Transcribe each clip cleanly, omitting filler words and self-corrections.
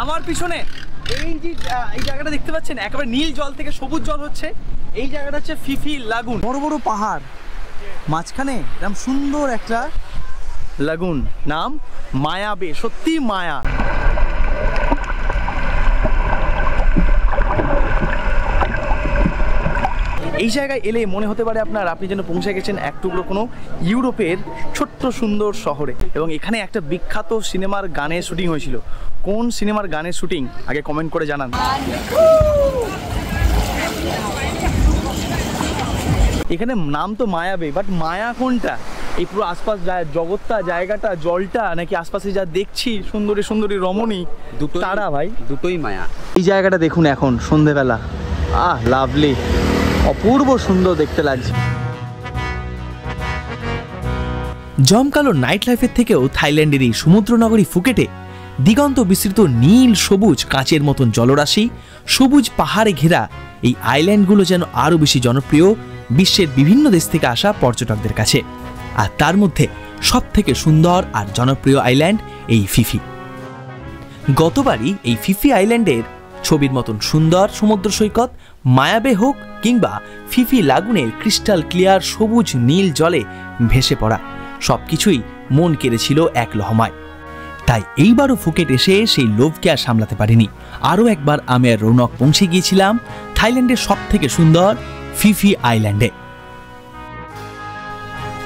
আমার পিছনে এই জায়গাটা দেখতে পাচ্ছেন, একেবারে নীল জল থেকে সবুজ জল হচ্ছে। এই জায়গাটা হচ্ছে ফিফি লাগুন। বড় বড় পাহাড়, মাঝখানে এরকম সুন্দর একটা লাগুন, নাম মায়া বে। সত্যি মায়া। এই জায়গায় এলে মনে হতে পারে আপনি যেন পৌঁছে গেছেন এক টুকরো কোনো ইউরোপের ছোট্ট সুন্দর শহরে। এবং এখানে একটা বিখ্যাত সিনেমার গানের শুটিং হয়েছিল। কোন সিনেমার গানের শুটিং আগে কমেন্ট করে জানান। এখানে নাম তো মায়া বে, বাট মায়া কোনটা? এই পুরো আশপাশ জগৎটা, জায়গাটা, জলটা, নাকি আশপাশে যা দেখছি সুন্দরী সুন্দরী রমণী, দুটো তারা ভাই, দুটোই মায়া। এই জায়গাটা দেখুন এখন সন্ধেবেলা, লাভলি, অপূর্ব সুন্দর দেখতে লাগছে। জমকালো নাইট লাইফের থেকেও থাইল্যান্ডের এই সমুদ্রনগরী ফুকেটে দিগন্ত বিস্তৃত নীল সবুজ কাঁচের মতন জলরাশি, সবুজ পাহাড়ে ঘেরা এই আইল্যান্ডগুলো যেন আরও বেশি জনপ্রিয় বিশ্বের বিভিন্ন দেশ থেকে আসা পর্যটকদের কাছে। আর তার মধ্যে সব থেকে সুন্দর আর জনপ্রিয় আইল্যান্ড এই ফিফি। গতবারই এই ফিফি আইল্যান্ডের ছবির মতন সুন্দর সমুদ্র সৈকত মায়া বে হোক কিংবা ফিফি লাগুনের ক্রিস্টাল ক্লিয়ার সবুজ নীল জলে ভেসে পড়া, সবকিছুই মন কেড়েছিল এক লহমায়। তাই এইবারও ফুকেট এসে সেই লোভকে আর সামলাতে পারিনি। আরও একবার আমি আর রৌনক পৌঁছে গিয়েছিলাম থাইল্যান্ডের সব থেকে সুন্দর ফিফি আইল্যান্ডে।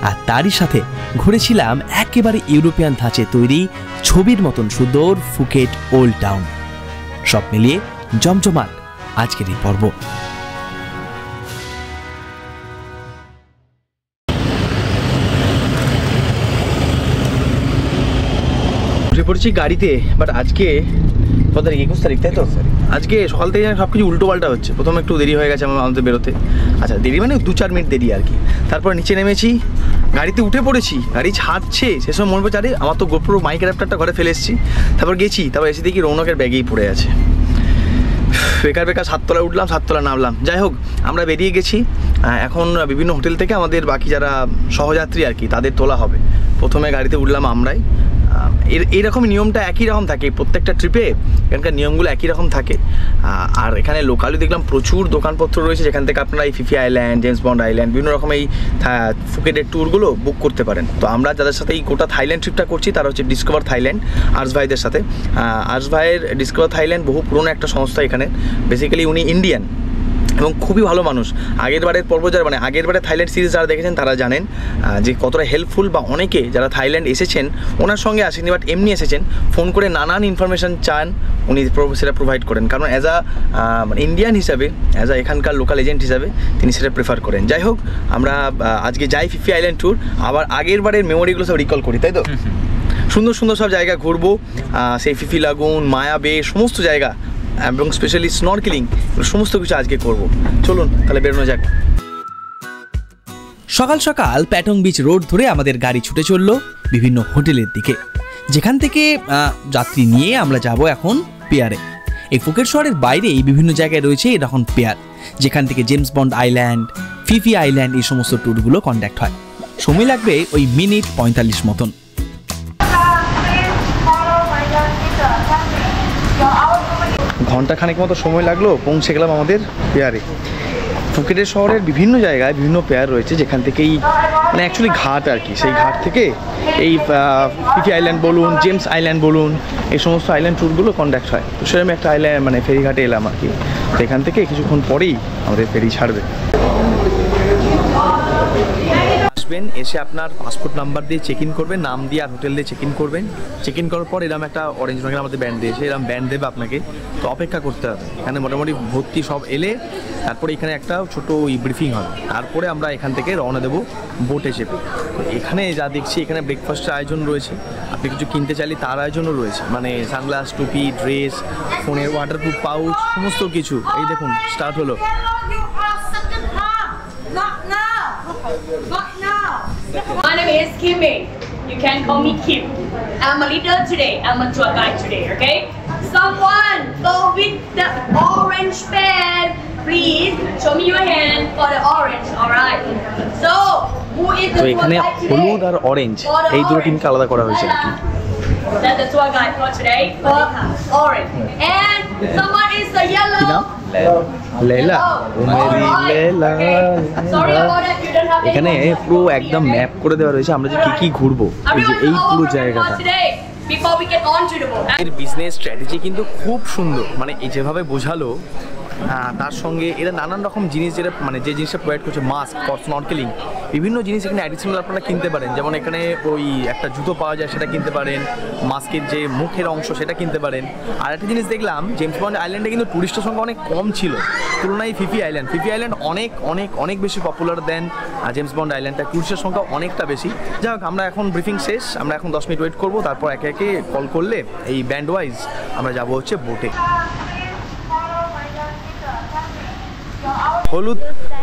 আর তারই সাথে ঘুরেছিলাম একেবারে ইউরোপিয়ান ধাঁচে তৈরি ছবির মতন সুন্দর ফুকেট ওল্ড টাউন। সব মিলিয়ে জমজমাট আজকের এই পর্ব। উঠে পড়েছি গাড়িতে, বাট আজকে কত তারিখ? 21 তারিখ, তাই তো? আজকে সকাল থেকে সব কিছু উল্টো পাল্টা হচ্ছে। প্রথমে একটু দেরি হয়ে গেছে আমাদের বেরোতে। আচ্ছা, দেরি মানে 2-4 মিনিট দেরি আর কি। তারপর নিচে নেমেছি, গাড়িতে উঠে পড়েছি, গাড়ি ছাড়ছে, সেসব মনে পড়ছে আরে আমার তো গোপ্রো মাইক অ্যাডাপ্টারটা ঘরে ফেলে এসেছি। তারপর গেছি, তারপর এসে দেখি রৌনকের ব্যাগেই পড়ে আছে। বেকার 7 তলায় উঠলাম, 7 তলায় নামলাম। যাই হোক, আমরা বেরিয়ে গেছি। এখন বিভিন্ন হোটেল থেকে আমাদের বাকি যারা সহযাত্রী আর কি তাদের তোলা হবে। প্রথমে গাড়িতে উঠলাম আমরাই। এইরকম নিয়মটা একই রকম থাকে প্রত্যেকটা ট্রিপে, এখানকার নিয়মগুলো একই রকম থাকে। আর এখানে লোকালি দেখলাম প্রচুর দোকানপত্র রয়েছে যেখান থেকে আপনারা এই Phi Phi island, James Bond island, বিভিন্ন রকম এই ফুকেটের ট্যুরগুলো বুক করতে পারেন। তো আমরা যাদের সাথে এই গোটা থাইল্যান্ড ট্রিপটা করছি তারা হচ্ছে ডিসকভার থাইল্যান্ড, আর্স ভাইদের সাথে। আর্স ভাইয়ের ডিসকভার থাইল্যান্ড বহু পুরনো একটা সংস্থা এখানে। বেসিক্যালি উনি ইন্ডিয়ান এবং খুবই ভালো মানুষ। আগের বারের পর্ব যারা আগের বারে থাইল্যান্ড সিরিজ যারা দেখেছেন তারা জানেন যে কতটা হেল্পফুল, বা অনেকে যারা থাইল্যান্ড এসেছেন ওনার সঙ্গে আসেনি বাট এমনি এসেছেন, ফোন করে নানান ইনফরমেশান চান, উনি সেটা প্রোভাইড করেন। কারণ অ্যাজ ইন্ডিয়ান হিসাবে, এখানকার লোকাল এজেন্ট হিসাবে তিনি সেটা প্রেফার করেন। যাই হোক, আমরা আজকে যাই ফিফি আইল্যান্ড ট্যুর, আবার আগের বারের মেমোরিগুলো সব রিকল করি, তাই তো? সুন্দর সুন্দর সব জায়গা ঘুরবো, সেই ফিফি লাগুন, মায়া বে, সমস্ত জায়গা এবং স্পেশালি স্নরকেলিং, সমস্ত কিছু আজকে করব। চলুন তাহলে বেরোনো যাক। সকাল সকাল প্যাটং বিচ রোড ধরে আমাদের গাড়ি ছুটে চলল বিভিন্ন হোটেলের দিকে, যেখান থেকে যাত্রী নিয়ে আমরা যাব এখন পেয়ারে। এই ফুকেট শহরের বাইরেই বিভিন্ন জায়গায় রয়েছে এরকম পেয়ার, যেখান থেকে James Bond island, Phi Phi island এই সমস্ত ট্যুরগুলো কন্ডাক্ট হয়। সময় লাগবে ওই মিনিট 45 মতন। ঘন্টাখানেক মতো সময় লাগলো, পৌঁছে গেলাম আমাদের পেয়ারে। ফুকেটের শহরের বিভিন্ন জায়গায় বিভিন্ন পেয়ার রয়েছে, যেখান থেকেই মানে অ্যাকচুয়ালি ঘাট আর কি, সেই ঘাট থেকে এই ফিফি আইল্যান্ড বলুন, জেমস আইল্যান্ড বলুন, এই সমস্ত আইল্যান্ড ট্যুরগুলো কন্ডাক্ট হয়। তো সেরকম একটা আইল্যান্ড মানে ফেরিঘাটে এলাম আর কি। সেখান থেকে কিছুক্ষণ পরেই আমাদের ফেরি ছাড়বে। আসবেন, এসে আপনার পাসপোর্ট নাম্বার দিয়ে চেক ইন করবেন, নাম দিয়ে আর হোটেল দিয়ে চেক ইন করবেন। চেক ইন করার পর এরকম একটা অরেঞ্জ রঙের আমাদের ব্যান্ড দিয়েছে, এরকম ব্যান্ড দেবে আপনাকে। তো অপেক্ষা করতে হবে এখানে, মোটামুটি ভর্তি সব এলে তারপরে এখানে একটা ছোটো ব্রিফিং হবে। তারপরে আমরা এখান থেকে রওনা দেবো বোটে চেপে। তো এখানে যা দেখছি, এখানে ব্রেকফাস্টের আয়োজন রয়েছে, আপনি কিছু কিনতে চাইলে তার আয়োজনও রয়েছে, মানে সানগ্লাস, টুপি, ড্রেস, ফোনের ওয়াটারপ্রুফ পাউচ, সমস্ত কিছু। এই দেখুন স্টার্ট হলো। My name is Kimmy. You can call me Kim. I'm a leader today. I'm a tour guide today, okay? Someone go with the orange pen. Please show me your hand for the orange, alright? So, who is the তো এখানে হলুদ আর orange এই দুটো টিমকে আলাদা করা হয়েছে আর কি। That's the tour guide for today for orange. And someone is the yellow. Lela Sorry about that, you don't have any এখানে more. পুরো একদম ম্যাপ করে দেওয়া রয়েছে আমরা যে কি কি ঘুরবো এই যে Everyone এই go পুরো over জায়গাটা today before we get on to the boat. এর বিজনেস স্ট্র্যাটেজি কিন্তু খুব সুন্দর, মানে এই যেভাবে বোঝালো তার সঙ্গে এরা নানান রকম জিনিস যেটা মানে যে জিনিসটা প্রোভাইড করছে, মাস্ক ফর স্নরকেলিং, বিভিন্ন জিনিস এখানে অ্যাডিশনাল আপনারা কিনতে পারেন। যেমন এখানে ওই একটা জুতো পাওয়া যায় সেটা কিনতে পারেন, মাস্কের যে মুখের অংশ সেটা কিনতে পারেন। আর একটা জিনিস দেখলাম জেমস বন্ড আইল্যান্ডে কিন্তু টুরিস্টের সংখ্যা অনেক কম ছিল তুলনায় ফিফি আইল্যান্ড। ফিফি আইল্যান্ড অনেক অনেক অনেক বেশি পপুলার দেন জেমস বন্ড আইল্যান্ডটা, টুরিস্টের সংখ্যা অনেকটা বেশি। যাই হোক, আমরা এখন ব্রিফিং শেষ, আমরা এখন 10 মিনিট ওয়েট করবো, তারপর একে একে কল করলে এই ব্যান্ড ওয়াইজ আমরা যাবো হচ্ছে বোটে।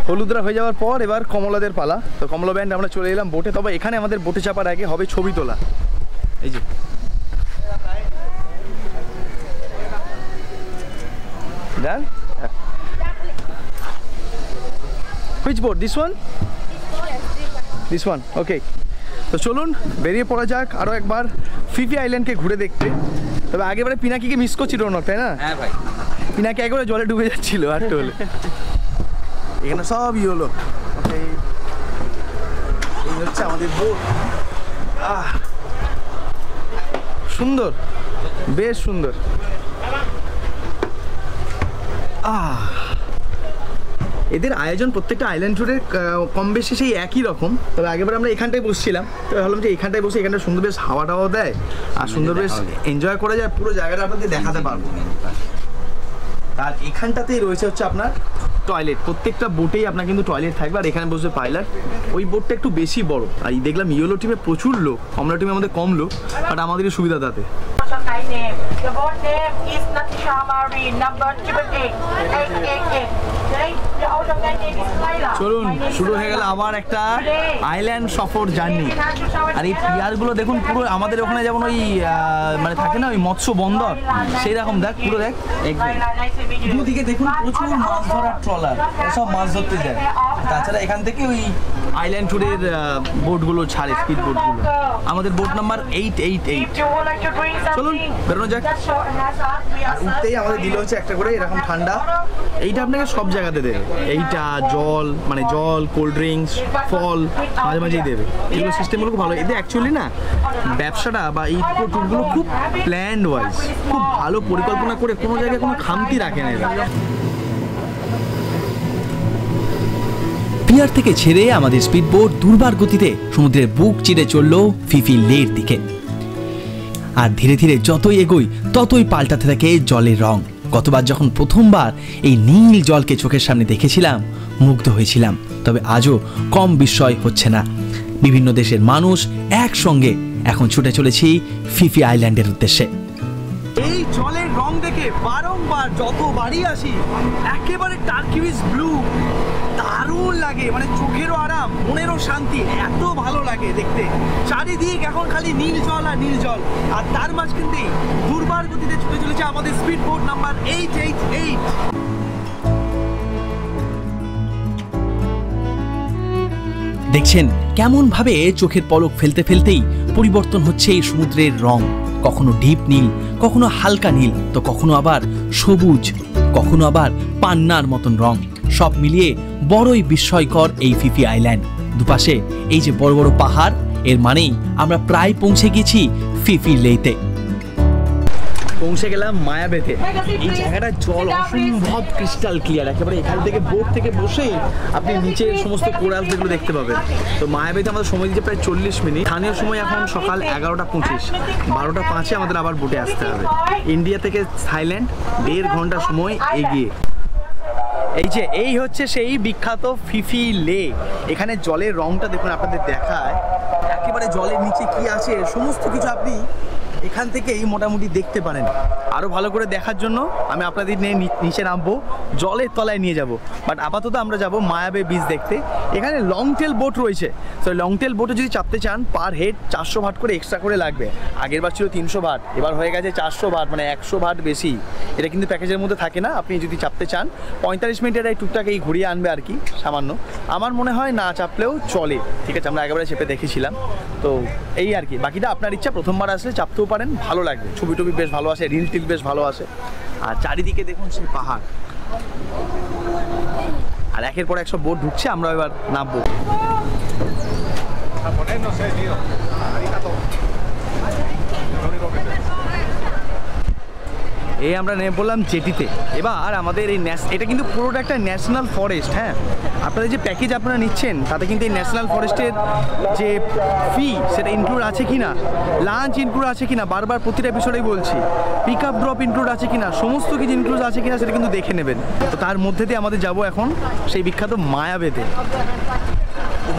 হলুদরা হয়ে যাওয়ার পর এবার কমলাদের পালা। তো কমলা ব্যান্ড আমরা চলে এলাম বোটে। তবে এখানে আমাদের বোটে চাপার আগে হবে ছবি তোলা। এই যে done, which boat? This one, this one, okay. তো চলুন বেরিয়ে পড়া যাক আরও একবার ফিফি আইল্যান্ডকে ঘুরে দেখতে। তবে আগেবারে পিনাকিকে মিস করছি রৌনক, তাই না? হ্যাঁ ভাই, পিনাকি একবারে জলে ডুবে যাচ্ছিল আর হলে। এখানে সবই হলো, এই হচ্ছে আমাদের বোট। সুন্দর, বেশ সুন্দর। এদের আয়োজন প্রত্যেকটা আইল্যান্ড ট্যুরে কম বেশি সেই একই রকম। তবে আগেবার আমরা এখানটায় বসছিলাম, তবে ভাবলাম যে এখানটায় বসে এখানটা সুন্দর বেশ হাওয়া টাওয়া দেয় আর সুন্দর বেশ এনজয় করা যায়, পুরো জায়গাটা আপনাদের দেখাতে পারবো। আর এখানটাতেই রয়েছে হচ্ছে আপনার টয়লেট। প্রত্যেকটা বোটেই আপনার কিন্তু টয়লেট থাকবে, আর এখানে বসবে পাইলট। ওই বোটটা একটু বেশি বড়, আর এই দেখলাম ইয়েলো টিমে প্রচুর লোক, কমলা টিমে আমাদের কম লোক, বাট আমাদেরই সুবিধা তাতে। The boat name is Natisha Marine, number 888. Okay? The owner name is Laila. চলুন শুরু হয়ে গেল আবার একটা আইল্যান্ড সফর জার্নি। আর এই পিয়ারগুলো দেখুন, পুরো আমাদের ওখানে যেমন ওই মানে থাকে না ওই মৎস্য বন্দর, সেই রকম দেখ, পুরো দেখ দুদিকে দেখুন প্রচুর মাছ ধরার ট্রলার, সব মাছ ধরতে যায়। তাছাড়া এখান থেকে ওই আইল্যান্ড ট্যুরের বোটগুলো ছাড়ে, স্পিড বোটগুলো। আমাদের বোট নাম্বার 888। চলুন বেরোনো যাক। আর উঠতেই আমাদের দিল হচ্ছে একটা করে এরকম ঠান্ডা, এইটা আপনাকে সব জায়গাতে দেবে। এইটা জল, মানে জল, কোল্ড ড্রিঙ্কস, ফল মাঝে মাঝেই দেবে। এগুলো সিস্টেমগুলো খুব ভালো। এদের অ্যাকচুয়ালি না ব্যবসাটা বা এই পুরো ট্যুরগুলো খুব প্ল্যান্ড ওয়াইজ, খুব ভালো পরিকল্পনা করে, কোনো জায়গায় কোনো খামতি রাখে না এরা। পিয়ার থেকে ছেড়ে আমাদের স্পিডবোট দুর্বার গতিতে সমুদ্রের বুক চিরে চলল ফিফি লের দিকে। আর ধীরে ধীরে যতই এগোই ততই পাল্টাতে থাকে জলের রং। গতবার যখন প্রথমবার এই নীল জলকে চোখের সামনে দেখেছিলাম মুগ্ধ হয়েছিলাম, তবে আজও কম বিস্ময় হচ্ছে না। বিভিন্ন দেশের মানুষ একসঙ্গে এখন ছুটে চলেছি ফিফি আইল্যান্ডের উদ্দেশ্যে। এই জলের রং দেখে বারংবার যতবারই আসি একেবারে টার্কিউইজ ব্লু, দারুণ লাগে, মানে চোখেরও আরাম, মনেরও শান্তি, এত ভালো লাগে দেখতে। চারিদিক এখন খালি নীল জল আর নীল জল, আর তার মাঝখানে দুর্বার গতিতে ছুটে চলেছে আমাদের স্পিড বোট নাম্বার 888। দেখছেন কেমন ভাবে চোখের পলক ফেলতে ফেলতেই পরিবর্তন হচ্ছে এই সমুদ্রের রং। কখনো ডিপ নীল, কখনো হালকা নীল, তো কখনো আবার সবুজ, কখনো আবার পান্নার মতন রং। সব মিলিয়ে বড়ই বিস্ময়কর এই ফিফি আইল্যান্ড। দুপাশে এই যে বড় বড় পাহাড়, এর মানেই আমরা প্রায় পৌঁছে গেছি ফিফি লেতে। পৌঁছে গেলাম মায়াবেতে। এই জায়গাটা জল অসম্ভব ক্রিস্টাল ক্লিয়ার, একেবারে এখান থেকে বোট থেকে বসেই আপনি নিচের সমস্ত কোরাল যেগুলো দেখতে পাবেন। তো মায়াবেতে আমাদের সময় দিচ্ছে প্রায় 40 মিনিট। স্থানীয় সময় এখন সকাল 11:25, 12:05 আমাদের আবার বোটে আসতে হবে। ইন্ডিয়া থেকে থাইল্যান্ড 1.5 ঘন্টা সময় এগিয়ে। এই হচ্ছে সেই বিখ্যাত ফিফি লে। এখানে জলের রংটা দেখুন, আপনাদের দেখায় একেবারে জলের নিচে কি আছে সমস্ত কিছু আপনি এখান থেকেই মোটামুটি দেখতে পারেন। আরও ভালো করে দেখার জন্য আমি আপনাদের নিয়ে নিচে নামবো, জলের তলায় নিয়ে যাব। বাট আপাতত আমরা যাব মায়াবে বিচ দেখতে। এখানে লং টেল বোট রয়েছে। তো লং টেল বোটে যদি চাপতে চান পার হেড 400 বাট করে এক্সট্রা করে লাগবে। আগের বার ছিল 300 বাট, এবার হয়ে গেছে 400 বাট, মানে 100 বাট বেশি। এটা কিন্তু প্যাকেজের মধ্যে থাকে না। আপনি যদি চাপতে চান 45 মিনিটের এই টুকটাক এই ঘুরিয়ে আনবে আর কি, সামান্য। আমার মনে হয় না চাপলেও চলে, ঠিক আছে। আমরা একেবারে চেপে দেখেছিলাম, তো এই আর কি। বাকিটা আপনার ইচ্ছা, প্রথমবার আসলে চাপতেও পারেন, ভালো লাগবে। ছবি টবি বেশ ভালো আসে, রিল টিল বেশ ভালো আসে। আর চারিদিকে দেখুন সেই পাহাড়, আর একের পর 100 বোট ঢুকছে। আমরা এবার নামবো। এই আমরা নেমে পড়লাম জেটিতে। এবার আমাদের এই এটা কিন্তু পুরোটা একটা ন্যাশনাল ফরেস্ট। হ্যাঁ, আপনাদের যে প্যাকেজ আপনারা নিচ্ছেন তাতে কিন্তু এই ন্যাশনাল ফরেস্টের যে ফি সেটা ইনক্লুড আছে কি না, লাঞ্চ ইনক্লুড আছে কি না, বারবার প্রতিটা বিষয়টাই বলছি, পিক আপ ড্রপ ইনক্লুড আছে কি না, সমস্ত কিছু ইনক্লুড আছে কি না সেটা কিন্তু দেখে নেবেন। তো তার মধ্যে দিয়ে আমাদের যাবো এখন সেই বিখ্যাত মায়াবেতে।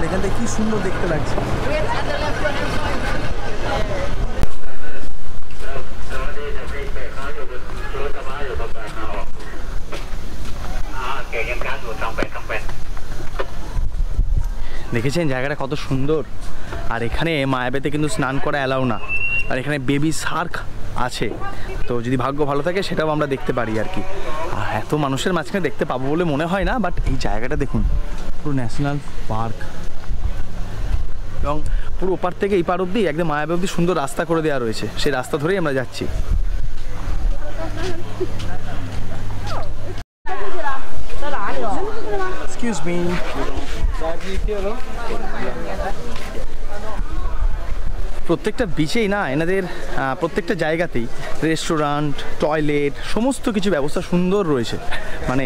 এখান থেকে কি সুন্দর দেখতে লাগছে। দেখেছেন জায়গাটা কত সুন্দর। আর এখানে মায়াবেতে কিন্তু স্নান করা অ্যালাউ না, আর এখানে বেবি শার্ক আছে। তো যদি ভাগ্য ভালো থাকে সেটাও আমরা দেখতে পারি আর কি। আর এত মানুষের মাঝখানে দেখতে পাবো বলে মনে হয় না, বাট এই জায়গাটা দেখুন, পুরো ন্যাশনাল পার্ক, এবং পুরো ওপার থেকে এই পার অব্দি একদম মায়াবে অব্দি সুন্দর রাস্তা করে দেওয়া রয়েছে। সেই রাস্তা ধরেই আমরা যাচ্ছি। Excuse me. প্রত্যেকটা বিচেই না এনাদের প্রত্যেকটা জায়গাতেই রেস্টুরেন্ট, টয়লেট, সমস্ত কিছু ব্যবস্থা সুন্দর রয়েছে। মানে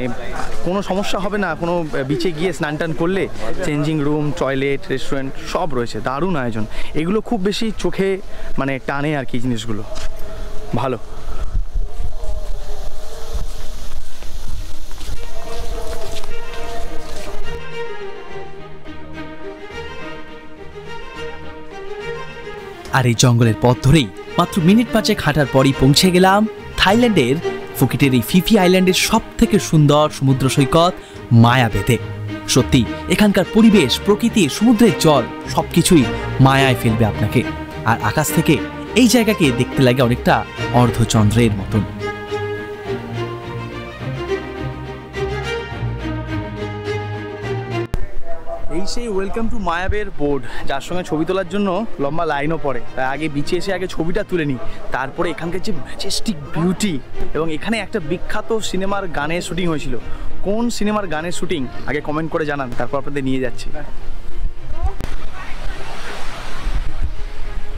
কোনো সমস্যা হবে না কোনো বিচে গিয়ে স্নান টান করলে। চেঞ্জিং রুম, টয়লেট, রেস্টুরেন্ট সব রয়েছে, দারুণ আয়োজন। এগুলো খুব বেশি চোখে মানে টানে আর কি, জিনিসগুলো ভালো। আর এই জঙ্গলের পথ ধরেই মাত্র মিনিট 5 হাঁটার পরই পৌঁছে গেলাম থাইল্যান্ডের ফুকেটের এই ফিফি আইল্যান্ডের সব থেকে সুন্দর সমুদ্র সৈকত মায়াবেতে। সত্যি এখানকার পরিবেশ, প্রকৃতি, সমুদ্রের জল সবকিছুই মায়ায় ফেলবে আপনাকে। আর আকাশ থেকে এই জায়গাকে দেখতে লাগে অনেকটা অর্ধচন্দ্রের মতন। এই সেই ওয়েলকাম টু মায়াবের বোর্ড, যার সঙ্গে ছবি তোলার জন্য লম্বা লাইনও পড়ে। তাই আগে বিচে এসে আগে ছবিটা তুলে নিই, তারপরে এখানকার যে ম্যাজেস্টিক বিউটি। এবং এখানে একটা বিখ্যাত সিনেমার গানের শুটিং হয়েছিল। কোন সিনেমার গানের শুটিং আগে কমেন্ট করে জানান, তারপর আপনাদের নিয়ে যাচ্ছি।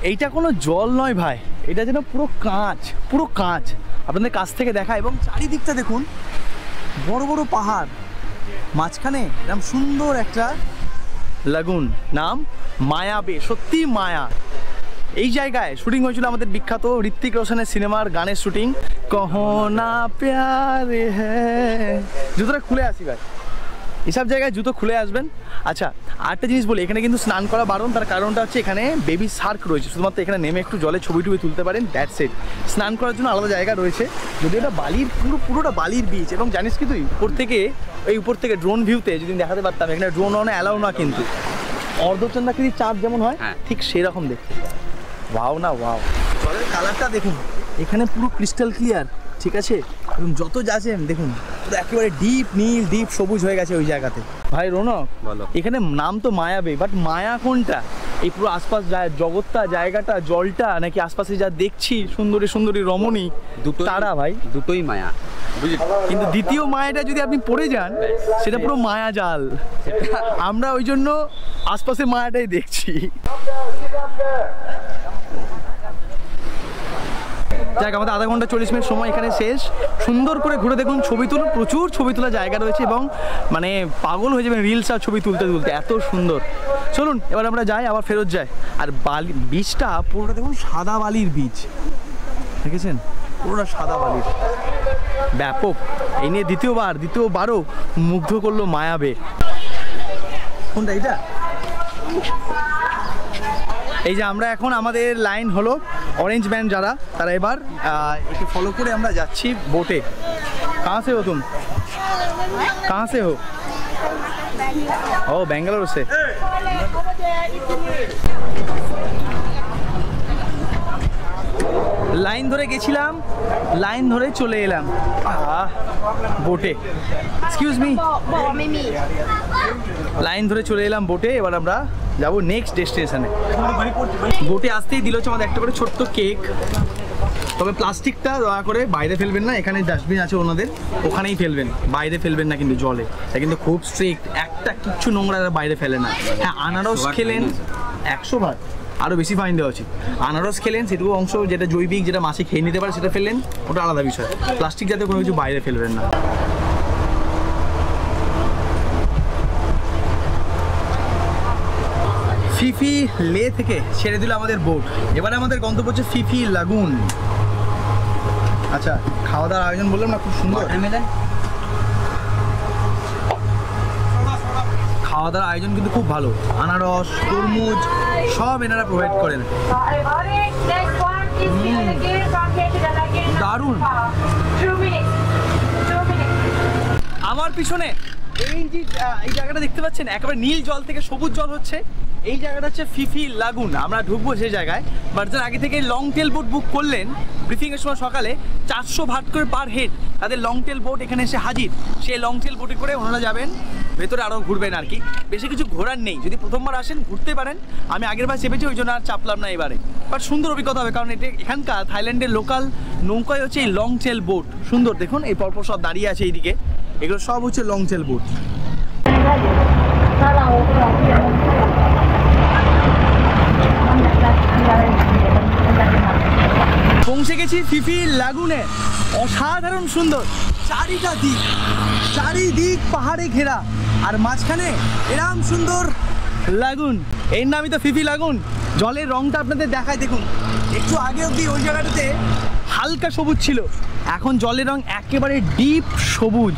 এইটা কোনো জল নয় ভাই, এটা যেন পুরো কাঁচ, পুরো কাঁচ। আপনাদের কাছ থেকে দেখা, এবং চারিদিকটা দেখুন, বড় বড় পাহাড়, মাঝখানে এরকম সুন্দর একটা লাগুন, নাম মায়াবে। সত্যি মায়া। এই জায়গায় শুটিং হয়েছিল আমাদের বিখ্যাত ঋত্বিক রোশনের সিনেমার গানের শুটিং, কহো না প্যারে হ্যায়। জুতোটা খুলে আসি ভাই, এসব জায়গায় জুতো খুলে আসবেন। আচ্ছা, আরেকটা জিনিস বলি, এখানে কিন্তু স্নান করা বারণ। তার কারণটা হচ্ছে এখানে বেবি শার্ক রয়েছে। শুধুমাত্র এখানে নেমে একটু জলে ছবি টবি তুলতে পারেন, দ্যাটস ইট। স্নান করার জন্য আলাদা জায়গা রয়েছে। যদি এটা বালির পুরোটা বালির বিচ। এবং জানিস কি তুই, উপর থেকে ড্রোন ভিউতে যদি দেখাতে পারতাম, এখানে ড্রোন অ্যালাউ না, কিন্তু অর্ধচন্দ্রাকৃতির চাঁদ যেমন হয় ঠিক সেরকম দেখতে। ওয়াও না ওয়াও। জলের কালারটা দেখুন, এখানে পুরো ক্রিস্টাল ক্লিয়ার, ঠিক আছে। এবং যত যাচ্ছেন দেখুন, পুরো একেবারে ডিপ নীল, ডিপ সবুজ হয়ে গেছে ওই জায়গাতে। ভাই রৌনক, এখানে নাম তো মায়াবে, বাট মায়া কোনটা? এই পুরো আশপাশ জগৎটা, জায়গাটা, জলটা, নাকি আশপাশে যা দেখছি সুন্দরী সুন্দরী রমণী, তারা? ভাই দুটোই মায়া, কিন্তু দ্বিতীয় মায়াটা যদি আপনি পড়ে যান, সেটা পুরো মায়া জাল। আমরা ওই জন্য আশপাশে মায়াটাই দেখছি। যাক, আমাদের আধা ঘন্টা 40 মিনিট সময় এখানে শেষ। সুন্দর করে ঘুরে দেখুন, ছবি তুলুন, প্রচুর ছবি তোলা জায়গা রয়েছে, এবং মানে পাগল হয়ে যাবেন রিলস আর ছবি তুলতে তুলতে, এত সুন্দর। চলুন এবার আমরা যাই, আবার ফেরত যাই। আর বিচটা পুরোটা দেখুন সাদা বালির বিচ, দেখেছেন? পুরোটা সাদা বালির, ব্যাপক। এই নিয়ে দ্বিতীয়বারও মুগ্ধ করলো মায়াবে। কোনটা এটা? এই যে আমরা এখন, আমাদের লাইন হলো অরেঞ্জ ম্যান যারা, তারা এবার একটু ফলো করে আমরা যাচ্ছি বোটে। কাহা সে হো তুম? কাহা সে হো? ও ব্যাঙ্গালোর সে। লাইন ধরে গেছিলাম, লাইন ধরে চলে এলাম বোটে। এক্সকিউজ মি, লাইন ধরে চলে এলাম বোটে। এবার আমরা যাবো নেক্সট ডেস্টিনেশনে। বোটে আসতেই দিল হচ্ছে আমাদের একটা করে ছোট্ট কেক। তবে প্লাস্টিকটা দয়া করে বাইরে ফেলবেন না, এখানে ডাস্টবিন আছে ওনাদের, ওখানেই ফেলবেন, বাইরে ফেলবেন না কিন্তু জলে। এটা কিন্তু খুব স্ট্রিক্ট, একটা কিচ্ছু নোংরা বাইরে ফেলে না। হ্যাঁ, আনারস খেলেন 100 বার, আরও বেশি ফাইন দেওয়া উচিত। আনারস খেলেন সেটুকু অংশ যেটা জৈবিক, যেটা মাছে খেয়ে নিতে পারে, সেটা ফেললেন, ওটা আলাদা বিষয়। প্লাস্টিক জাতীয় কোনো কিছু বাইরে ফেলবেন না। ফিফি লে থেকে ছেড়ে দিল আমাদের বোট। এবারে আমাদের গন্তব্য হচ্ছে ফিফি লাগুন। আচ্ছা, খাওয়া দাওয়ার আয়োজন বললাম না, খুব সুন্দর। খাওয়া দাওয়ার আয়োজন কিন্তু খুব ভালো, আনারস, তরমুজ সব এনারা প্রোভাইড করেন। দারুণ। আমার পিছনে এই জায়গাটা দেখতে পাচ্ছেন, একেবারে নীল জল থেকে সবুজ জল হচ্ছে। এই জায়গাটা হচ্ছে ফিফি লাগুন। আমরা ঢুকবো সেই জায়গায়, বাট যারা আগে থেকে লং টেল বোট বুক করলেন ব্রিফিংয়ের সময় সকালে 400 ভাট করে পার হেড তাদের লং টেল বোট এখানে এসে হাজির। সেই লং টেল বোটে করে ওনারা যাবেন ভেতরে, আরও ঘুরবেন আর কি। বেশি কিছু ঘোরার নেই, যদি প্রথমবার আসেন ঘুরতে পারেন। আমি আগের বার চেপেছি, ওই জন্য আর চাপলাম না এবারে। বাট সুন্দর অভিজ্ঞতা হবে, কারণ এটা এখানকার থাইল্যান্ডের লোকাল নৌকায় হচ্ছে এই লং টেল বোট। সুন্দর দেখুন, এই পরপর সব দাঁড়িয়ে আছে এইদিকে, এগুলো সব হচ্ছে লং টেল বোট। পৌঁছে গেছি ফিফি লাগুনে। অসাধারণ সুন্দর, চারিদিক পাহাড়ে ঘেরা, আর মাঝখানে এরকম সুন্দর লাগুন। এর নামই তো ফিফি লাগুন। জলের রংটা আপনাদের দেখায়, দেখুন একটু আগে অবধি ওই জায়গাটাতে হালকা সবুজ ছিল, এখন জলের রং একেবারে ডিপ সবুজ।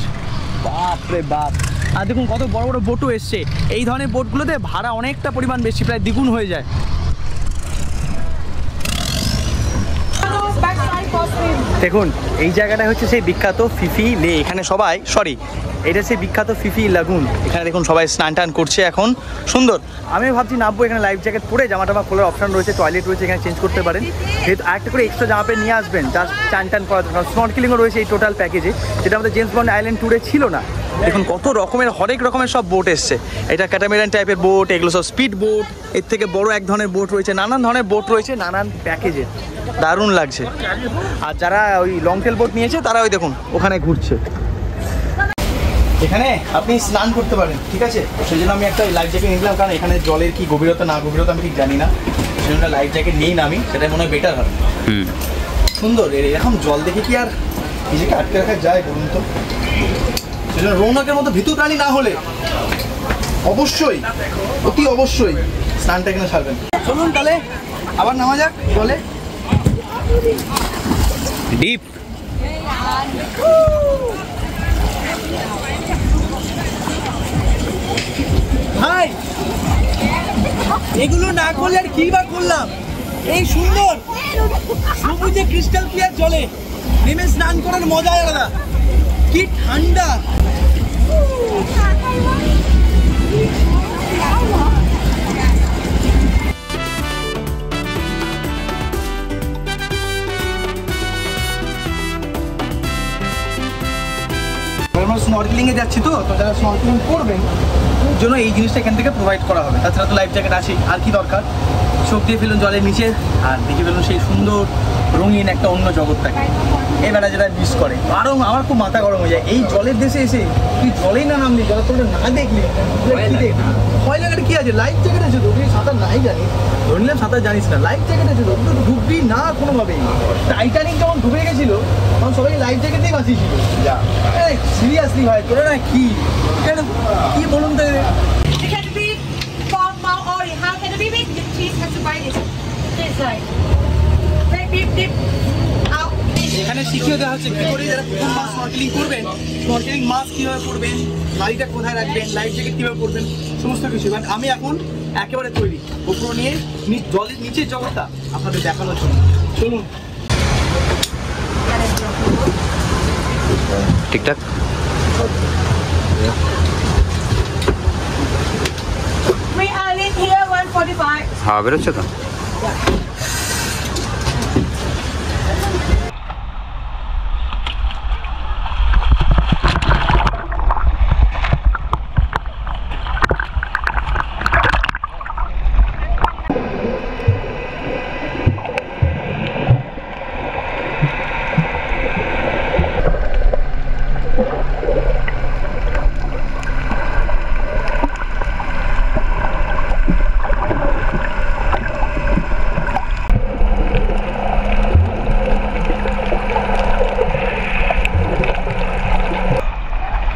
বাপ রে বাপ। আর দেখুন কত বড় বড় বোটও এসছে। এই ধরনের বোটগুলোতে ভাড়া অনেকটা পরিমাণ বেশি, প্রায় দ্বিগুণ হয়ে যায়। দেখুন এই জায়গাটা হচ্ছে সেই বিখ্যাত ফিফি লে। এখানে সবাই এটা সেই বিখ্যাত ফিফি লাগুন। এখানে দেখুন সবাই স্নান টান করছে এখন, সুন্দর। আমিও ভাবছি নামবো। এখানে লাইফ জ্যাকেট পরে জামা টামা খোলার অপশন রয়েছে, টয়লেট রয়েছে, এখানে চেঞ্জ করতে পারেন। যেহেতু আরেকটা করে এক্সট্রা জামা পেয়ে নিয়ে আসবেন, জাস্ট চান টান করার জন্য। স্নর্কেলিংও রয়েছে এই টোটাল প্যাকেজে, যেটা আমাদের জেমস বন্ড আইল্যান্ড ট্যুরে ছিল না। দেখুন কত রকমের, হরেক রকমের সব বোট এসছে। এটা ক্যাটামেরান টাইপের বোট, এগুলো সব স্পিড বোট। এর থেকে বড় এক ধরনের বোট রয়েছে, নানান ধরনের বোট রয়েছে, নানান প্যাকেজে। দারুণ লাগছে। আর যারা ওই লং টেল বোট নিয়েছে তারা ওই দেখুন ওখানে ঘুরছে। এখানে আপনি স্নান করতে পারেন, ঠিক আছে। সেই জন্য আমি একটা লাইফ জ্যাকেট নিলাম, কারণ এখানে জলের কি গভীরতা না গভীরতা আমি ঠিক জানি না। সেই জন্য লাইফ জ্যাকেট নিই না আমি, সেটাই মনে হয় বেটার হবে। সুন্দর। এরকম জল দেখে কি আর নিজেকে আটকে রাখা যায় বলুন তো? সেই জন্য রৌনকের মতো ভীতু প্রাণী না হলে অবশ্যই, অতি অবশ্যই স্নানটা এখানে ছাড়বেন। চলুন তাহলে আবার নামা যাক জলে। ডিপ। হাই, এগুলো না করলে আর কি বা করলাম? এই সুন্দর সবুজে ক্রিস্টাল ক্লিয়ার জলে নেমে স্নান করার মজাই আলাদা। কি ঠান্ডা। আমরা স্নর্কেলিংয়ে যাচ্ছি, তো যারা স্নর্কেলিং করবেন জন্য এই জিনিসটা এখান থেকে প্রোভাইড করা হবে। তাছাড়া তো লাইফ জ্যাকেট আছেই, আর কি দরকার? চোখ দিয়ে ফেলুন জলের নিচে, আর দেখে ফেলুন সেই সুন্দর রঙিন একটা অন্য জগৎটাকে। এই বেলা যেটা মিস করে, আরও আমার খুব মাথা গরম হয়ে যায়। এই জলের দেশে এসে তুই জলেই না নামলি, জলের তোটা না দেখলি, কি দেখ ভয় লাগার কি আছে? লাইফ জ্যাকেট আছে তো, তুই সাঁতার নাই জানিস, ধরে নিলাম সাঁতার জানিস না, লাইফ জ্যাকেট আছে তো, তুই তো ডুববি না কোনোভাবেই। টাইটানিক যখন ডুবে গেছিল তখন সবাই লাইফ জ্যাকেট দিয়ে বাঁচিয়েছিল। যা সিরিয়াসলি ভাই, তোরা না কি কেন কি বলুন তো? It can be from Mount Ori. How can it be big? The cheese has to bite it. This side. Beep, beep, out. এখানে শিখিয়ে দেওয়া হচ্ছে কি করে যারা প্রথমবার স্নর্কেলিং করবেন, স্নর্কেলিং মাস্ক কীভাবে করবেন, গাড়িটা কোথায় রাখবেন, লাইফ জ্যাকেট কীভাবে করবেন, সমস্ত কিছু। কারণ আমি এখন একেবারে তৈরি। গোপ্রো নিয়ে জলের নিচের জগৎটা আপনাদের দেখানোর জন্য চলুন। ঠিকঠাক We are in here 145. হাওয়া বেরোচ্ছে তো?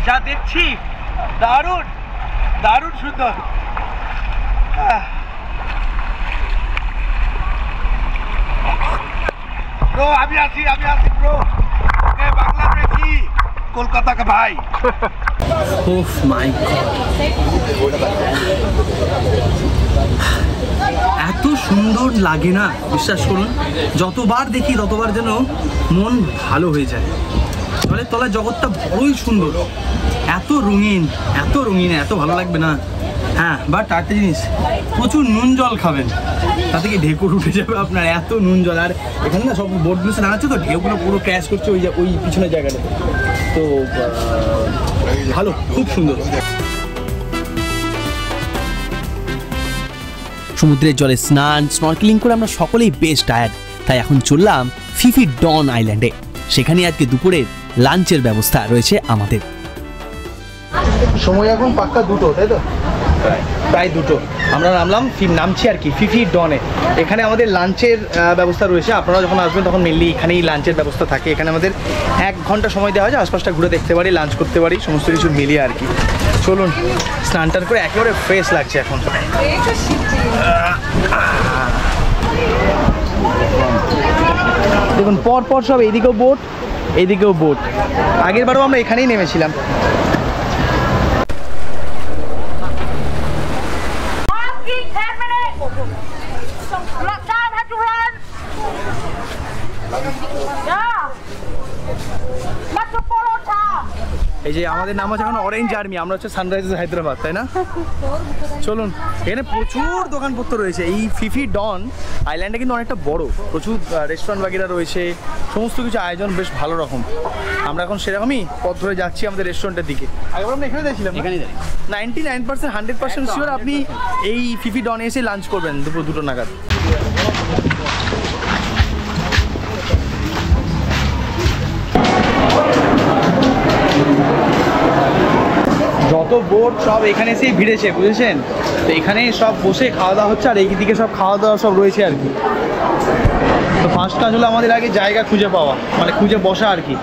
যা দেখছি দারুণ দারুণ সুন্দর। ব্রো আমি আছি ব্রো, বাংলাদেশি কলকাতা কা ভাই। ওফ মাই গড, এত সুন্দর লাগে না, বিশ্বাস করুন। যতবার দেখি ততবার যেন মন ভালো হয়ে যায়। জলের তলার জগৎটা বড়ই সুন্দর, এত রঙিন এত ভালো লাগবে না। হ্যাঁ, বাট একটা জিনিস, প্রচুর নুন জল খাবেন, তা থেকে ঢেকুর উঠে যাবে আপনার, এত নুন জল। আর এখানে না সব বোটগুলো দাঁড়াচ্ছে তো, ঢেউগুলো পুরো ক্র্যাশ করছে ওই পিছনের জায়গাটাতে। তো ভালো, খুব সুন্দর। সমুদ্রের জলে স্নান স্নরকেলিং করে আমরা সকলেই বেশ টায়ার্ড, তাই এখন চললাম ফিফি ডন আইল্যান্ডে। সেখানে আজকে দুপুরের লাঞ্চের ব্যবস্থা রয়েছে আমাদের। সময় এখন পাক্কা 2টো, তাই তো? প্রায় 2টো। আমরা নামছি আর কি ফিফি ডনে। এখানে আমাদের লাঞ্চের ব্যবস্থা রয়েছে। আপনারা যখন আসবেন তখন মেনলি এখানেই লাঞ্চের ব্যবস্থা থাকে। এখানে আমাদের 1 ঘন্টা সময় দেওয়া হয়, আশপাশটা ঘুরে দেখতে পারি, লাঞ্চ করতে পারি, সমস্ত কিছু মিলিয়ে আর কি। চলুন, স্নান টান করে একেবারে ফ্রেশ লাগছে এখন। দেখুন পর সব এইদিকেও বোট, আগের বারও আমরা এখানেই নেমেছিলাম। Walking 10 minutes. Time have to run. Yeah. Not to follow time. এই যে আমাদের নাম হচ্ছে এখন অরেঞ্জ আর্মি, আমরা হচ্ছে সানরাইজার্স হায়দ্রাবাদ, তাই না? চলুন, এখানে প্রচুর দোকানপত্র রয়েছে। এই ফিফি ডন আইল্যান্ডে কিন্তু অনেকটা বড়, প্রচুর রেস্টুরেন্ট বাগিরা রয়েছে, সমস্ত কিছু আয়োজন বেশ ভালো রকম। আমরা এখন সেরকমই পথ ধরে যাচ্ছি আমাদের রেস্টুরেন্টের দিকে। আগেবার আমরা এখানে দেখছিলাম, 99% 100% শিওর আপনি এই ফিফি ডনে এসে লাঞ্চ করবেন দুপুর 2টো নাগাদ। যত বোট সব এখানে এসেই ভিড়েছে, বুঝেছেন? তো এখানে সব বসে খাওয়া দাওয়া হচ্ছে, আর এই দিকে সব খাওয়া দাওয়া সব রয়েছে আর কি। তো ফার্স্ট কাজ হলো আমাদের আগে জায়গা খুঁজে পাওয়া, মানে খুঁজে বসা আর কি।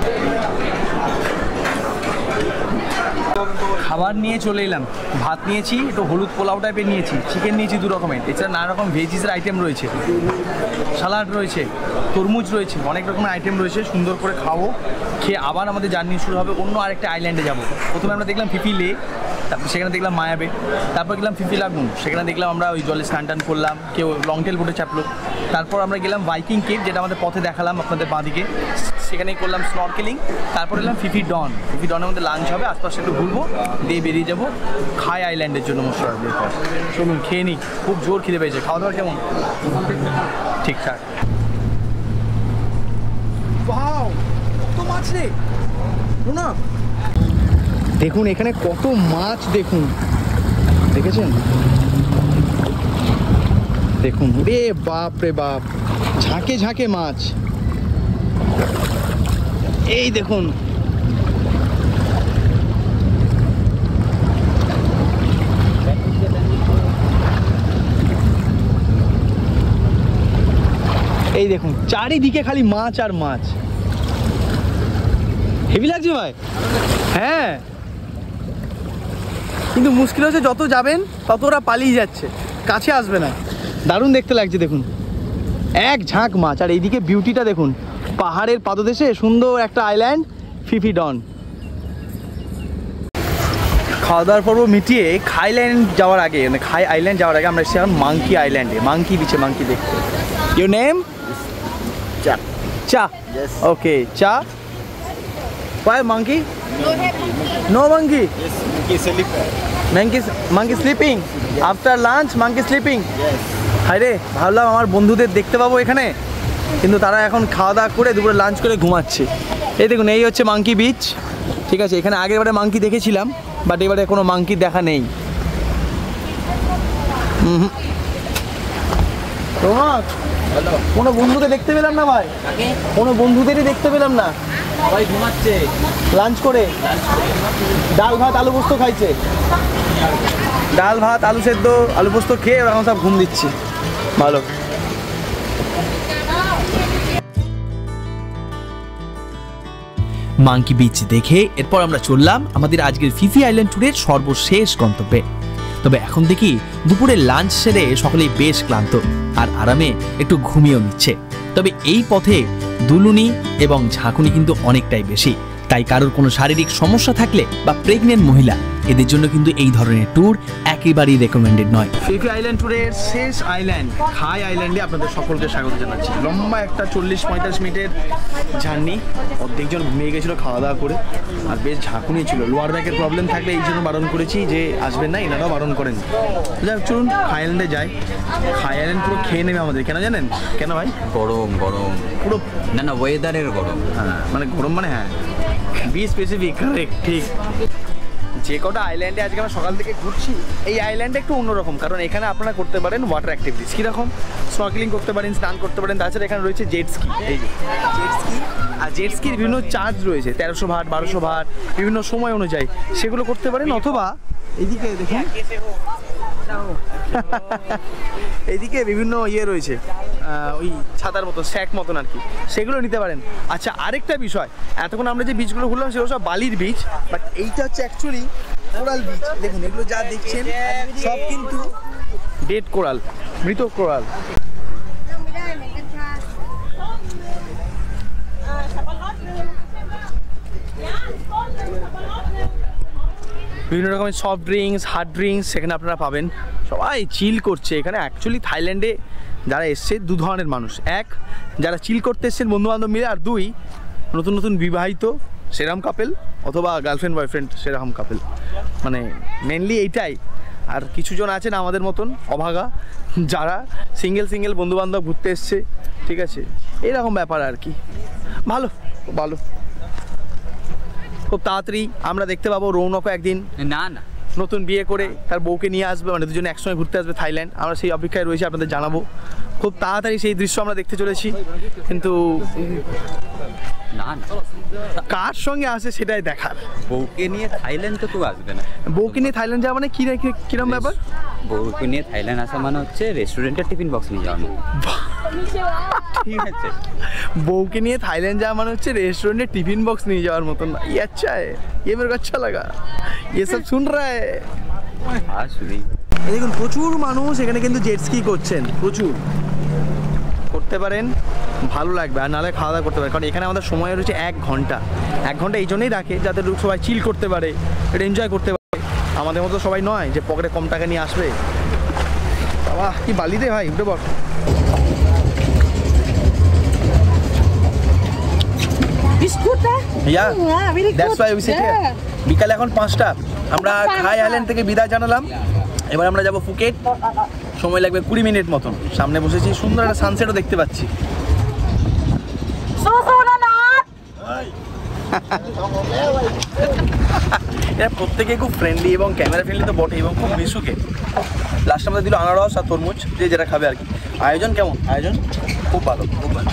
খাবার নিয়ে চলে এলাম, ভাত নিয়েছি, একটু হলুদ পোলাও টাইপের নিয়েছি, চিকেন নিয়েছি 2 রকমের, এছাড়া নানা রকম ভেজিসের আইটেম রয়েছে, সালাড রয়েছে, তরমুজ রয়েছে, অনেক রকমের আইটেম রয়েছে। সুন্দর করে খাবো, খেয়ে আবার আমাদের জার্নি শুরু হবে, অন্য আরেকটা আইল্যান্ডে যাব। প্রথমে আমরা দেখলাম ফিফি লে, তারপর সেখানে দেখলাম মায়াবে, তারপর গেলাম ফিফি লাগুন, সেখানে দেখলাম আমরা ওই জলে স্নান টান করলাম, কেউ লং টেল বোটে চাপলো। তারপর আমরা গেলাম ভাইকিং কেভ, যেটা আমাদের পথে দেখালাম আপনাদের বাঁদিকে, সেখানেই করলাম স্নরকেলিং। তারপর এলাম ফিফি ডনের মধ্যে লাঞ্চ হবে, আশপাশে একটু ঘুরবো, দিয়ে বেরিয়ে যাবো খাই আইল্যান্ডের জন্য মোস্টরাদের পর। চলুন খেয়ে নিই, খুব জোর খিদে পেয়েছে। খাওয়া দাওয়া কেমন? ঠিকঠাক। কত মাছ রে না, দেখুন এখানে কত মাছ, দেখুন, দেখেছেন? দেখুন, রে বাপ রে বাপ, ঝাঁকে ঝাঁকে মাছ। এই দেখুন, এই দেখুন চারিদিকে খালি মাছ আর মাছ। হেভি লাগছে ভাই। হ্যাঁ, কিন্তু মুশকিল হচ্ছে যত যাবেন তত ওরা পালিয়ে যাচ্ছে, কাছে আসবে না। দারুণ দেখতে লাগছে, দেখুন এক ঝাঁক মাছ। আর এইদিকে বিউটিটা দেখুন, পাহাড়ের পাদদেশে সুন্দর একটা আইল্যান্ড ফিফি ডন। খাওয়া দাওয়ার পর্ব মিটিয়ে খাইল্যান্ড যাওয়ার আগে মানে খাই আইল্যান্ড যাওয়ার আগে আমরা এসেছিলাম মাঙ্কি আইল্যান্ডে, মাঙ্কি বিচে মাঙ্কি দেখতে। Your name? চা। চা? ওকে, চা। Why monkey? No monkey? Yes, monkey sleep. Monkey sleeping? After lunch monkey sleeping? Yes. হায়রে, ভাবলাম আমার বন্ধুদের দেখতে পাবো এখানে, কিন্তু তারা এখন খাওয়া দাওয়া করে দুপুরে লাঞ্চ করে ঘুমাচ্ছে। এই দেখুন, এই হচ্ছে মাঙ্কি বিচ। ঠিক আছে, এখানে আগের বারে মাঙ্কি দেখেছিলাম, বাট এবারে কোনো মাঙ্কি দেখা নেই। রোহন, কোনো বন্ধুদের দেখতে পেলাম না ভাই, কোনো বন্ধুদেরই দেখতে পেলাম না। সবাই ঘুমাচ্ছে। লাঞ্চ করে ডাল ভাত আলু পোস্ত খাইছে, ডাল ভাত আলু সেদ্ধ আলু পোস্ত খেয়ে এখন সব ঘুম দিচ্ছে। ভালো। মাঙ্কি বিচ দেখে এরপর আমরা চললাম আমাদের আজকের ফিফি আইল্যান্ড ট্যুরের সর্বশেষ গন্তব্যে। তবে এখন দেখি দুপুরে লাঞ্চ সেরে সকলেই বেশ ক্লান্ত আর আরামে একটু ঘুমিয়েও নিচ্ছে। তবে এই পথে দুলুনি এবং ঝাঁকুনি কিন্তু অনেকটাই বেশি, তাই কারোর কোনো শারীরিক সমস্যা থাকলে বা প্রেগনেন্ট মহিলা এদের জন্য কিন্তু এই ধরনের ট্যুর একেবারেই রেকমেন্ডেড নয়। ফিফি আইল্যান্ড ট্যুরের শেষ আইল্যান্ড খাই আইল্যান্ডে আপনাদের সকলকে স্বাগত জানাচ্ছি। লম্বা একটা 40-45 মিনিটের জার্নি, অর্ধেকজন ঘুমিয়ে গেছিলো খাওয়া দাওয়া করে, আর বেশ ঝাঁকুনি ছিল। লোয়ার ব্যাকের প্রবলেম থাকলে এই জন্য বারণ করেছি যে আসবেন না, এনারাও বারণ করেন। যাক চলুন খাই আইল্যান্ডে যাই। খাই আইল্যান্ড পুরো খেয়ে নেবে আমাদের, কেন জানেন? কেন ভাই? গরম গরম পুরো না ওয়েদারের গরম। হ্যাঁ মানে গরম মানে হ্যাঁ বি স্পেসিফিক, কারেক্ট, ঠিক। যে কটা আইল্যান্ডে আজকে আমরা সকাল থেকে ঘুরছি, এই আইল্যান্ডে একটু অন্যরকম, কারণ এখানে আপনারা করতে পারেন ওয়াটার অ্যাক্টিভিটিস। কীরকম? স্নর্কেলিং করতে পারেন, স্নান করতে পারেন, তাছাড়া এখানে রয়েছে জেট স্কি। এই জেট স্কি, আর জেট স্কির বিভিন্ন চার্জ রয়েছে, 1300 ভাট 1200 ভাট বিভিন্ন সময় অনুযায়ী, সেগুলো করতে পারেন। অথবা এইদিকে দেখুন, এইদিকে বিভিন্ন ইয়ে রয়েছে, ওই ছাতার মতো স্যাক মতন আর কি, সেগুলো নিতে পারেন। আচ্ছা, আরেকটা বিষয়, এতক্ষণ আমরা যে বিচগুলো ঘুরলাম সেগুলো সব বালির বিচ, বাট এইটা হচ্ছে অ্যাকচুয়ালি কোরাল বিচ। দেখুন, এগুলো যা দেখছেন সব কিন্তু ডেড কোরাল, মৃত কোরাল। বিভিন্ন রকমের সফট ড্রিঙ্কস, হার্ড ড্রিঙ্কস সেখানে আপনারা পাবেন। সবাই চিল করছে এখানে। অ্যাকচুয়ালি থাইল্যান্ডে যারা এসছে দু ধরনের মানুষ, এক যারা চিল করতে এসছেন বন্ধুবান্ধব মিলে, আর দুই নতুন নতুন বিবাহিত সেরকম কাপেল অথবা গার্লফ্রেন্ড বয়ফ্রেন্ড সেরকম কাপেল, মানে মেনলি এইটাই। আর কিছুজন আছেন আমাদের মতন অভাগা, যারা সিঙ্গেল বন্ধুবান্ধব ঘুরতে এসছে, ঠিক আছে, এইরকম ব্যাপার আর কি। ভালো, ভালো। খুব তাড়াতাড়ি আমরা দেখতে পাবো রৌনকও একদিন না না নতুন বিয়ে করে তার বউকে নিয়ে আসবে, মানে দুজনে একসঙ্গে ঘুরতে আসবে থাইল্যান্ড। আমরা সেই অপেক্ষায় রয়েছি, আপনাদের জানাবো খুব তাড়াতাড়ি সেই দৃশ্য আমরা দেখতে চলেছি। কিন্তু না না কার সঙ্গে আসে সেটাই দেখার। বউকে নিয়ে থাইল্যান্ড তো কেউ আসবে না। বউকে নিয়ে থাইল্যান্ড যাওয়া মানে কিরম ব্যাপার? বউকে নিয়ে থাইল্যান্ড আসা মানে হচ্ছে রেস্টুরেন্টের টিফিন বক্স নিয়ে যাওয়া। ঠিক আছে, বউকে নিয়ে থাইল্যান্ড যাওয়া মানে হচ্ছে রেস্টুরেন্টে টিফিন বক্স নিয়ে যাওয়ার মতন না। ये अच्छा है, ये मेरे को अच्छा लगा, ये सब सुन रहा है। আসলে দেখুন প্রচুর মানুষ এখানে কিন্তু জেট স্কি করছেন, প্রচুর। করতে পারেন, ভালো লাগবে। আর নাহলে খাওয়া দাওয়া করতে পারেন, কারণ এখানে আমাদের সময় রয়েছে 1 ঘন্টা। 1 ঘন্টা এই জন্যই রাখে যাতে লোক সবাই চিল করতে পারে, এটা এনজয় করতে পারে। আমাদের মতো সবাই নয় যে পকেটে কম টাকা নিয়ে আসবে। বাবা কি বালি রে ভাই, উঠে পড়। বিকালে এখন 5টা, আমরা খাই আইল্যান্ড থেকে বিদায় জানালাম। এবার আমরা যাব ফুকেট, সময় লাগবে 20 মিনিট মতন। সামনে বসেছি, সুন্দর একটা সানসেটও দেখতে পাচ্ছি। এরা প্রত্যেকে খুব ফ্রেন্ডলি এবং ক্যামেরা ফ্রেন্ডলি তো বটে, এবং খুব মিশুকে। লাস্ট আমাদের দিল আনারস আর তরমুজ, যে যেটা খাবে আর কি। আয়োজন কেমন? আয়োজন খুব ভালো, খুব ভালো।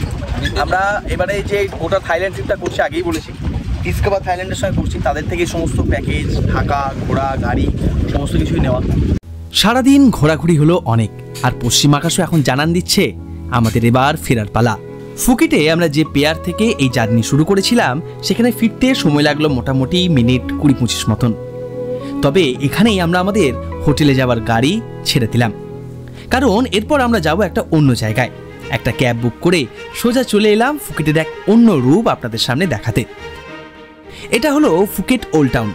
আমরা এবারে যে গোটা থাইল্যান্ড ট্রিপটা করছি, আগেই বলেছি ডিসকভার থাইল্যান্ডের সঙ্গে করছি, তাদের থেকে সমস্ত প্যাকেজ, থাকা, ঘোরা, গাড়ি সমস্ত কিছুই নেওয়া। সারাদিন ঘোরাঘুরি হলো অনেক, আর পশ্চিম আকাশও এখন জানান দিচ্ছে আমাদের এবার ফেরার পালা। ফুকেটে আমরা যে পেয়ার থেকে এই জার্নি শুরু করেছিলাম, সেখানে ফিরতে সময় লাগলো মোটামুটি মিনিট 20-25 মতন। তবে এখানেই আমরা আমাদের হোটেলে যাওয়ার গাড়ি ছেড়ে দিলাম, কারণ এরপর আমরা যাব একটা অন্য জায়গায়। একটা ক্যাব বুক করে সোজা চলে এলাম ফুকেটের এক অন্য রূপ আপনাদের সামনে দেখাতে। এটা হলো ফুকেট ওল্ড টাউন।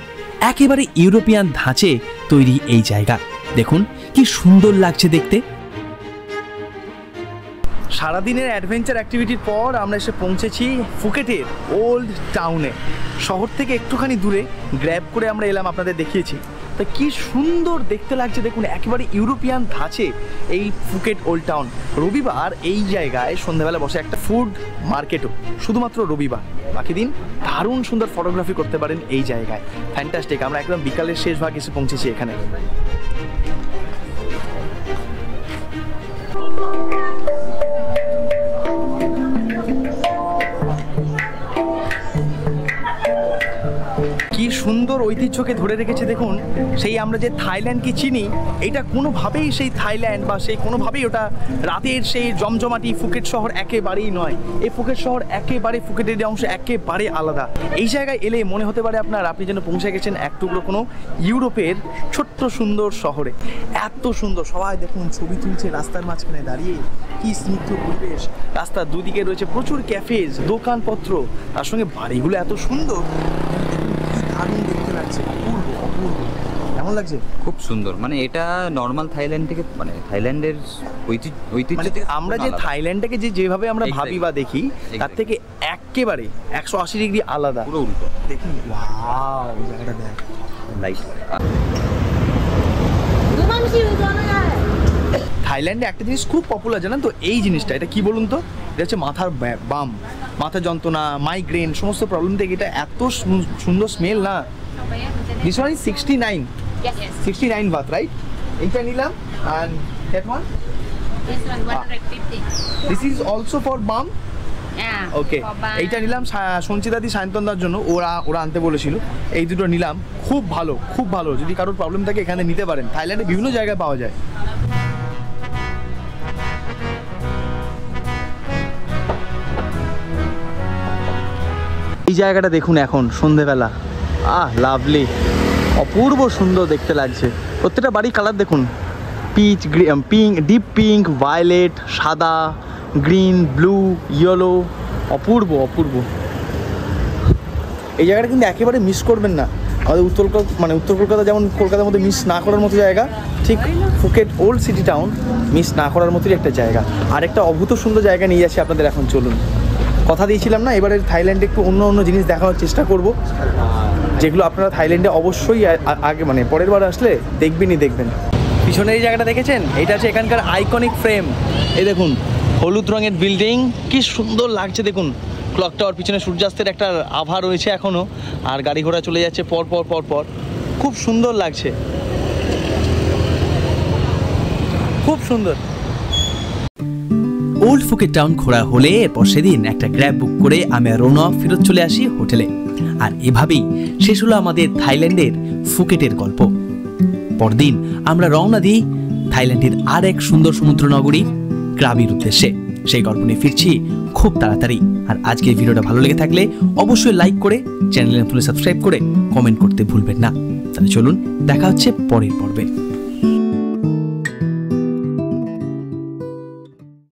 একেবারে ইউরোপিয়ান ধাঁচে তৈরি এই জায়গা। দেখুন কি সুন্দর লাগছে দেখতে। সারাদিনের অ্যাডভেঞ্চার অ্যাক্টিভিটির পর আমরা এসে পৌঁছেছি ফুকেটের ওল্ড টাউনে। শহর থেকে একটুখানি দূরে গ্র্যাব করে আমরা এলাম, আপনাদের দেখিয়েছি। তা কি সুন্দর দেখতে লাগছে দেখুন, একেবারে ইউরোপিয়ান ধাঁচে এই ফুকেট ওল্ড টাউন। রবিবার এই জায়গায় সন্ধ্যাবেলা বসে একটা ফুড মার্কেটও, শুধুমাত্র রবিবার, বাকি দিন দারুণ সুন্দর ফটোগ্রাফি করতে পারেন এই জায়গায়। ফ্যান্টাস্টিক। আমরা একদম বিকালের শেষ ভাগ এসে পৌঁছেছি এখানে। কি সুন্দর ঐতিহ্যকে ধরে রেখেছে দেখুন। সেই আমরা যে থাইল্যান্ডকে চিনি, এটা কোনোভাবেই সেই থাইল্যান্ড বা সেই কোনোভাবেই ওটা রাতের সেই জমজমাটি ফুকেট শহর একেবারেই নয়। এই ফুকেট শহর একেবারে, ফুকেটের যে অংশ একেবারে আলাদা। এই জায়গায় এলে মনে হতে পারে আপনি যেন পৌঁছে গেছেন এক টুকরো কোনো ইউরোপের ছোট্ট সুন্দর শহরে। এত সুন্দর, সবাই দেখুন ছবি তুলছে রাস্তার মাঝখানে দাঁড়িয়ে, কি স্নিগ্ধ পরিবেশ। রাস্তার দুদিকে রয়েছে প্রচুর ক্যাফেজ, দোকানপত্র, তার সঙ্গে বাড়িগুলো এত সুন্দর, দারুণ দেখতে লাগছে, অপূর্ব অপূর্ব। কেমন লাগছে? খুব সুন্দর। মানে এটা নর্মাল থাইল্যান্ড থেকে, মানে থাইল্যান্ডের ঐতিহ্য মানে আমরা যে থাইল্যান্ডটাকে যেভাবে আমরা ভাবি বা দেখি, তার থেকে একেবারে 180 ডিগ্রি আলাদা, পুরো উল্টো। দেখুন ওয়াও, জায়গাটা দেখ। লাইট থাইল্যান্ডে একটা জিনিস খুব পপুলার জানেন তো, এই জিনিসটা, এটা কি বলুন তো, এটা হচ্ছে মাথার বাম, মাথা যন্ত্রণা, মাইগ্রেন, সমস্ত প্রবলেম থেকে এটা এত সুন্দর স্মেল না। This one is 69 69 Baat, right? এইটা নিলাম। and that one, This one 150. this is also for balm. Yeah. Okay, for balm. এইটা নিলাম সঞ্চিতাদি সায়ন্তনদার জন্য, ওরা আনতে বলেছিল। এই দুটো নিলাম, খুব ভালো খুব ভালো। যদি কারোর প্রবলেম থাকে এখানে নিতে পারেন, থাইল্যান্ডে বিভিন্ন জায়গায় পাওয়া যায়। এই জায়গাটা দেখুন এখন সন্ধেবেলা, লাভলি, অপূর্ব সুন্দর দেখতে লাগছে। প্রত্যেকটা বাড়ির কালার দেখুন, peach, pink, deep pink, violet, সাদা, গ্রিন, ব্লু, ইয়েলো, অপূর্ব অপূর্ব। এই জায়গাটা কিন্তু একেবারে মিস করবেন না। আমাদের উত্তর কলকাতা যেমন কলকাতার মধ্যে মিস না করার মতো জায়গা, ঠিক Phuket old city town miss না করার মতোই একটা জায়গা। আর একটা অভূত সুন্দর জায়গা নিয়ে যাচ্ছি আপনাদের, এখন চলুন। কথা দিয়েছিলাম না, এবারে থাইল্যান্ডে একটু অন্য জিনিস দেখানোর চেষ্টা করব, যেগুলো আপনারা থাইল্যান্ডে অবশ্যই আগে, মানে পরের বার আসলে দেখবেন। পিছনের এই জায়গাটা দেখেছেন, এটা হচ্ছে এখানকার আইকনিক ফ্রেম। এই দেখুন হলুদ রঙের বিল্ডিং, কি সুন্দর লাগছে দেখুন। ক্লক টাওয়ার, পিছনে সূর্যাস্তের একটা আভা রয়েছে এখনও, আর গাড়ি ঘোড়া চলে যাচ্ছে পর পর, খুব সুন্দর লাগছে, খুব সুন্দর। ওল্ড ফুকেট টাউন ঘোরা হলে এরপর সেদিন একটা গ্র্যাব বুক করে আমি আর রৌনক ফেরত চলে আসি হোটেলে। আর এভাবেই শেষ হলো আমাদের থাইল্যান্ডের ফুকেটের গল্প। পরদিন আমরা রওনা দিই থাইল্যান্ডের আর এক সুন্দর সমুদ্র নগরী ক্রাবির উদ্দেশ্যে। সেই গল্প নিয়ে ফিরছি খুব তাড়াতাড়ি। আর আজকের ভিডিওটা ভালো লেগে থাকলে অবশ্যই লাইক করে, চ্যানেলে নতুন সাবস্ক্রাইব করে কমেন্ট করতে ভুলবেন না। তাহলে চলুন, দেখা হচ্ছে পরের পর্বে।